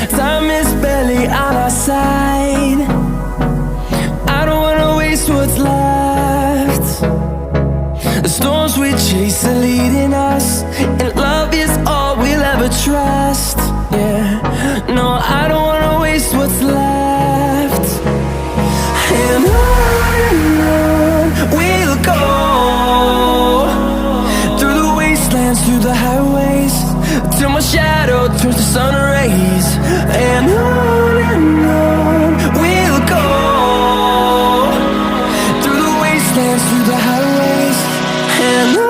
Time is barely on our side. I don't wanna waste what's left. The storms we chase are leading us, and love is all we'll ever trust. Yeah, no, I don't wanna waste what's left. And on we'll go, through the wastelands, through the highways, till my shadow turns to sun rays. And on we'll go, through the wastelands, through the highways, and on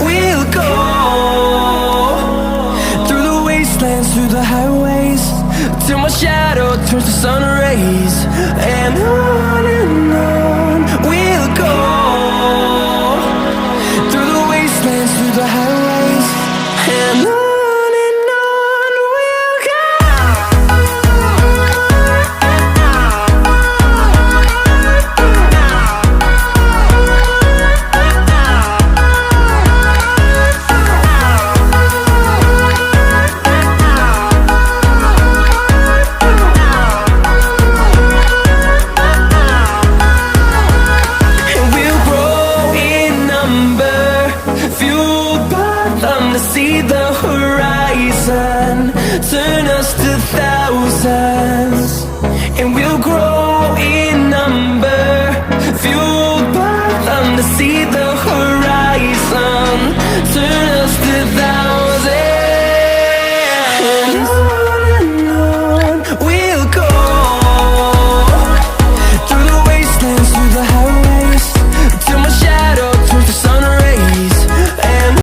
we'll go. Through the highways, till my shadow turns to sun rays. And on we'll go, through the wastelands, through the highways, and on. To see the horizon turn us to thousands, and we'll grow in number, fueled by them to see the